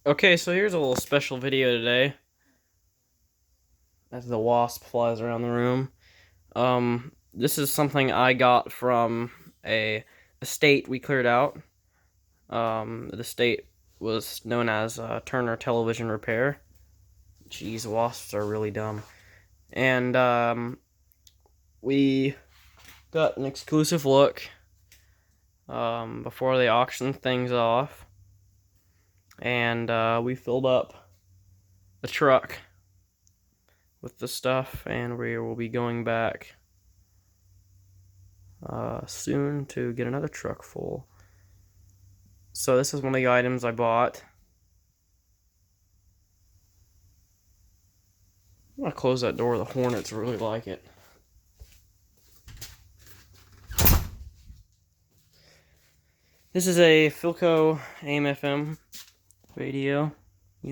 Okay, so here's a little special video today as the wasp flies around the room. This is something I got from a estate we cleared out. The estate was known as Turner Television Repair. Jeez, wasps are really dumb. And we got an exclusive look before they auctioned things off. And we filled up the truck with the stuff, and we will be going back soon to get another truck full. So this is one of the items I bought. I'm gonna close that door. The hornets really like it. This is a Philco AM/FM radio,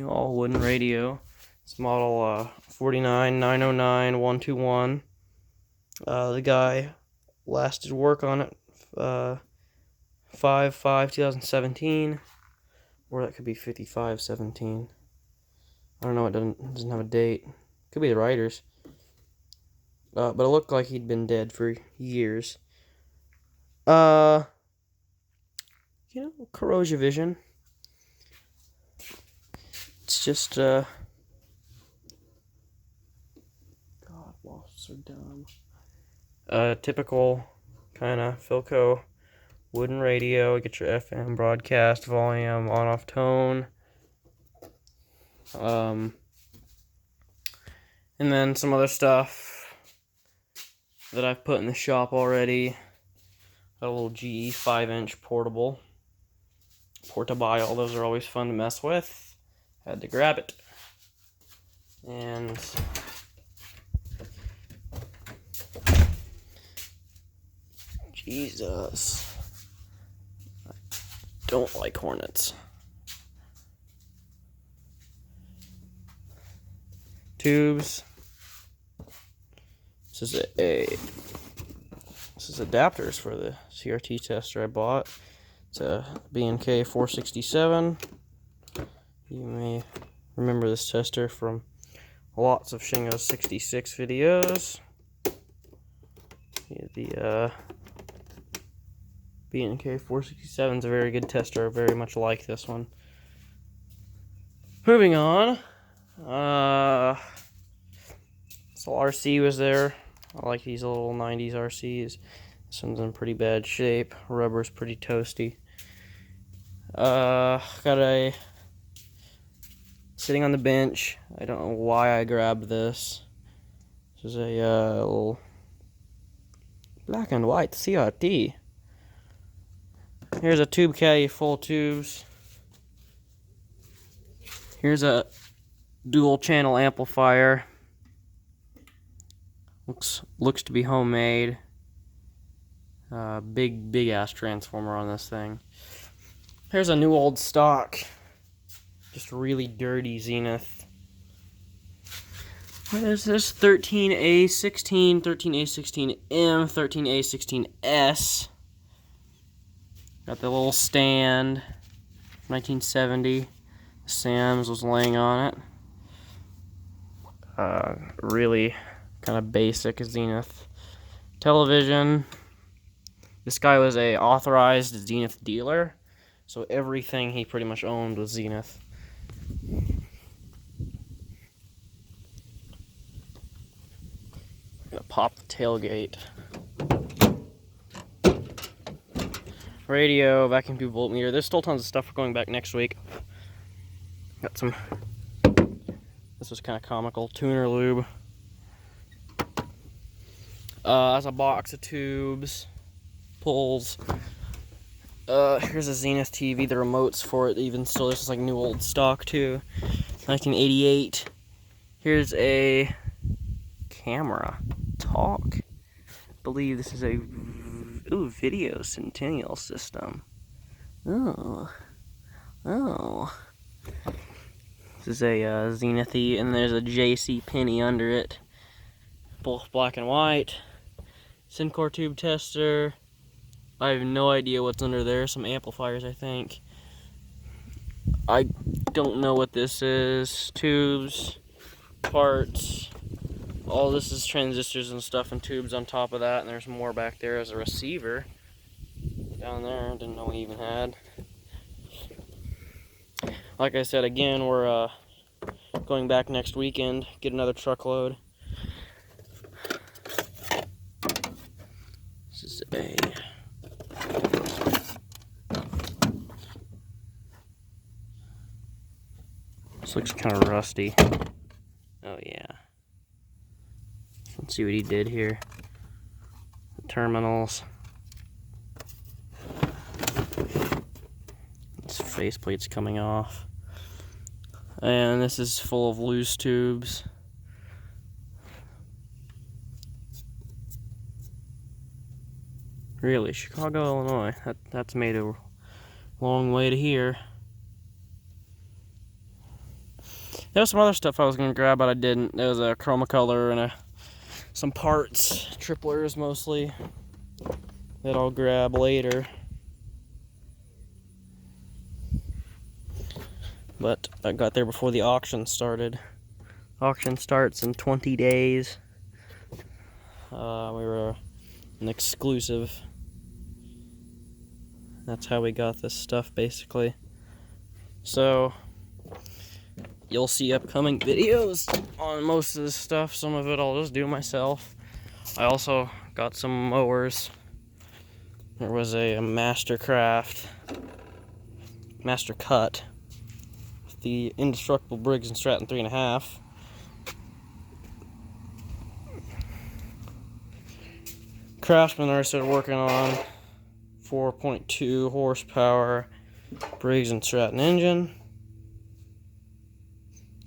all wooden radio. It's model 49909-121. The guy last did work on it 5/5/2017, or that could be 55/17. I don't know. It doesn't have a date. Could be the writers. But it looked like he'd been dead for years. Corrosion vision. It's just God, wasps are dumb. Typical kind of Philco wooden radio. Get your FM broadcast volume, on-off tone. And then some other stuff that I've put in the shop already. Got a little GE 5-inch portable. Portabile, those are always fun to mess with. Had to grab it. And Jesus, I don't like hornets. Tubes. This is adapters for the CRT tester I bought. It's a B&K 467. You may remember this tester from lots of Shingo 66 videos. The B&K 467 is a very good tester. I very much like this one. Moving on. So RC was there. I like these little 90s RCs. This one's in pretty bad shape. Rubber's pretty toasty. Got a sitting on the bench. I don't know why I grabbed this. This is a little black and white CRT. Here's a tube caddy full of tubes. Here's a dual channel amplifier. Looks to be homemade. Big ass transformer on this thing. Here's a new old stock, just really dirty Zenith. What is this? 13A16, 13A16M, 13A16S. Got the little stand, 1970. Sam's was laying on it. Really kind of basic Zenith television. This guy was a authorized Zenith dealer, so everything he pretty much owned was Zenith. I'm gonna pop the tailgate. Radio, vacuum tube voltmeter. There's still tons of stuff going back next week. Got some. This was kind of comical. Tuner lube. That's a box of tubes, pulls. Here's a Zenith TV. The remotes for it even still. This is like new old stock too. 1988. Here's a camera. Talk. I believe this is a video Centennial system. Oh. This is a Zenith-y, and there's a JC Penny under it. Both black and white. Syncor tube tester. I have no idea what's under there. Some amplifiers, I think. I don't know what this is, tubes, parts, all this is transistors and stuff and tubes on top of that, and there's more back there as a receiver down there. Didn't know we even had. Like I said, again, we're going back next weekend, get another truckload. This is a this looks kind of rusty. Oh yeah. Let's see what he did here. Terminals. This faceplate's coming off. And this is full of loose tubes. Really, Chicago, Illinois. That's made a long way to here. There was some other stuff I was gonna grab, but I didn't. There was a chroma color and some parts, triplers mostly, that I'll grab later. But I got there before the auction started. Auction starts in 20 days. We were an exclusive. That's how we got this stuff, basically. So you'll see upcoming videos on most of this stuff. Some of it I'll just do myself. I also got some mowers. There was a Master Cut with the indestructible Briggs and Stratton 3.5. Craftsman I started working on 4.2 horsepower Briggs and Stratton engine.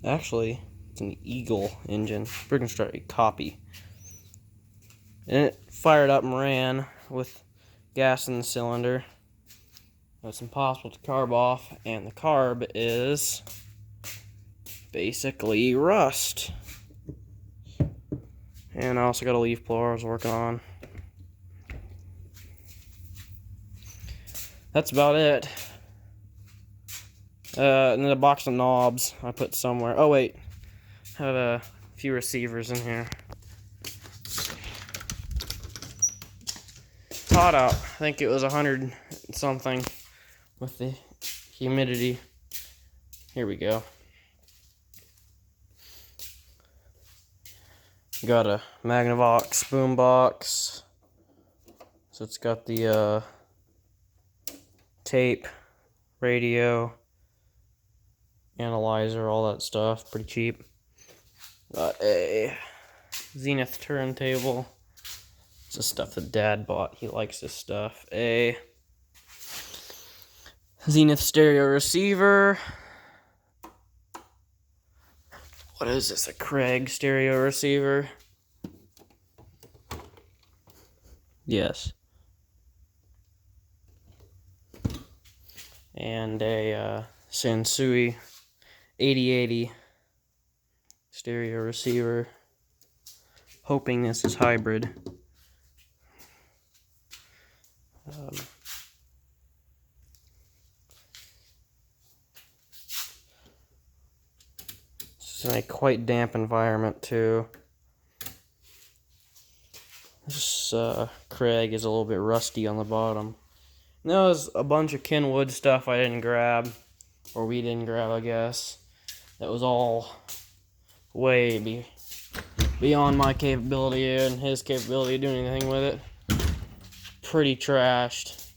Actually, it's an Eagle engine, Briggs and Stratton copy. And it fired up and ran with gas in the cylinder. It's impossible to carb off, and the carb is basically rust. And I also got a leaf blower I was working on. That's about it. And then a box of knobs I put somewhere. Oh wait, I have a few receivers in here. It's hot out. I think it was 100 something with the humidity. Here we go. Got a Magnavox boombox. So it's got the tape, radio, analyzer, all that stuff. Pretty cheap. Got a Zenith turntable. It's the stuff that Dad bought. He likes this stuff. A Zenith stereo receiver. What is this? A Craig stereo receiver? Yes. And a Sansui 8080 stereo receiver. Hoping this is hybrid. It's in a quite damp environment too. This Craig is a little bit rusty on the bottom. And there was a bunch of Kenwood stuff I didn't grab, or we didn't grab, I guess. That was all way beyond my capability and his capability of doing anything with it. Pretty trashed.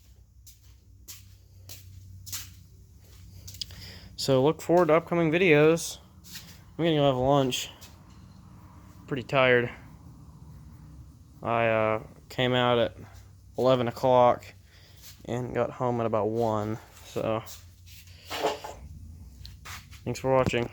So look forward to upcoming videos. I'm gonna go have lunch. Pretty tired. I came out at 11 o'clock and got home at about 1. So thanks for watching.